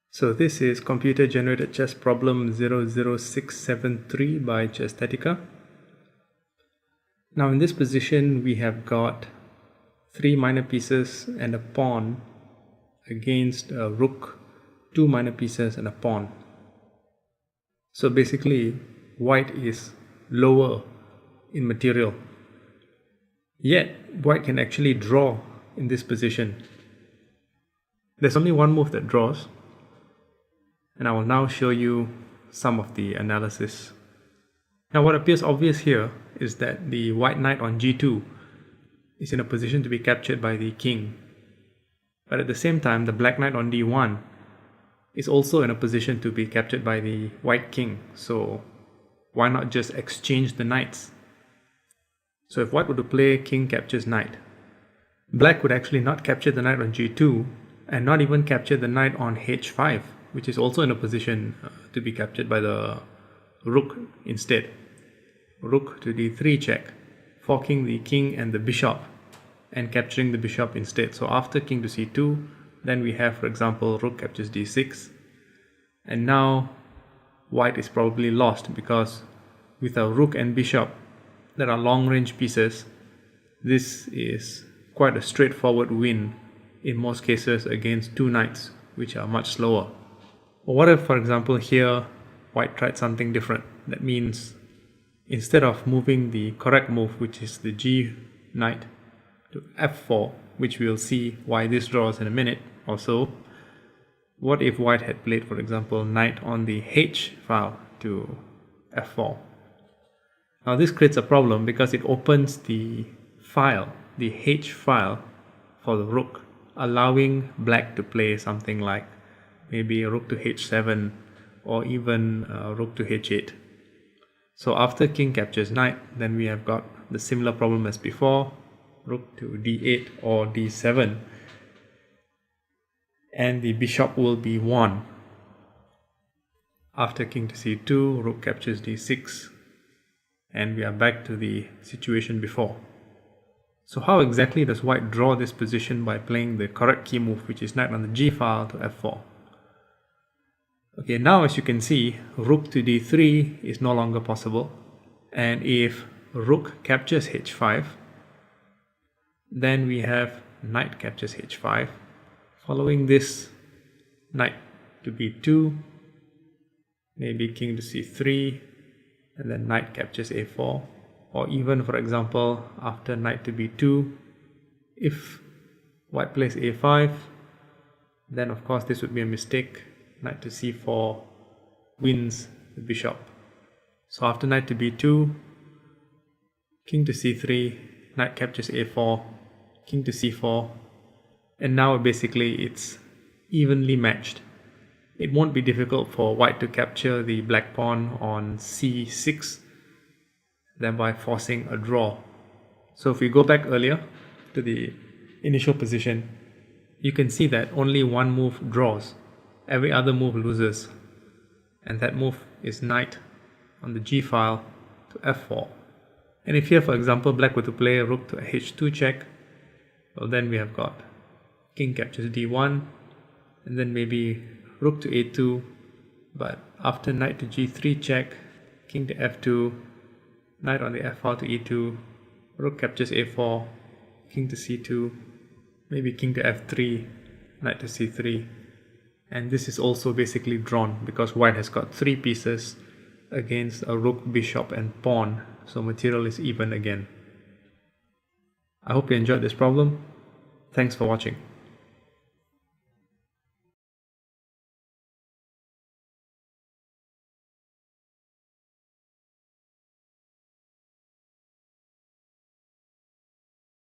So this is computer generated chess problem 00673 by Chesthetica. Now in this position we have got 3 minor pieces and a pawn against a rook, 2 minor pieces and a pawn. So basically white is lower in material. Yet white can actually draw in this position. There's only one move that draws, and I will now show you some of the analysis. Now what appears obvious here is that the white knight on g2 is in a position to be captured by the king. But at the same time, the black knight on d1 is also in a position to be captured by the white king. So why not just exchange the knights? So if white were to play king captures knight, black would actually not capture the knight on g2 and not even capture the knight on h5, which is also in a position to be captured by the rook instead. Rook to d3 check, forking the king and the bishop and capturing the bishop instead. So after king to c2, then we have, for example, rook captures d6. And now white is probably lost because with a rook and bishop that are long range pieces, this is quite a straightforward win in most cases against two knights, which are much slower. Or what if, for example, here white tried something different? That means instead of moving the correct move, which is the g knight to f4, which we'll see why this draws in a minute or so, what if white had played, for example, knight on the h file to f4? Now this creates a problem because it opens the file, the h file for the rook, allowing black to play something like maybe rook to h7 or even rook to h8. So after king captures knight, then we have got the similar problem as before, rook to d8 or d7, and the bishop will be won. After king to c2, rook captures d6, and we are back to the situation before. So how exactly does white draw this position by playing the correct key move, which is knight on the g file to f4? Okay, now as you can see, rook to d3 is no longer possible, and if rook captures h5, then we have knight captures h5. Following this, knight to b2, maybe king to c3, and then knight captures a4. Or even, for example, after knight to b2, if white plays a5, then of course this would be a mistake. Knight to c4 wins the bishop. So after knight to b2, king to c3, knight captures a4, king to c4, and now basically it's evenly matched. It won't be difficult for white to capture the black pawn on c6, thereby forcing a draw. So if we go back earlier to the initial position, you can see that only one move draws. Every other move loses, and that move is knight on the g file to f4. And if here, for example, black were to play rook to h2 check, well, then we have got king captures d1, and then maybe rook to a2, but after knight to g3 check, king to f2, knight on the f file to e2, rook captures a4, king to c2, maybe king to f3, knight to c3. And this is also basically drawn because white has got 3 pieces against a rook, bishop and pawn, so material is even again. I hope you enjoyed this problem. Thanks for watching.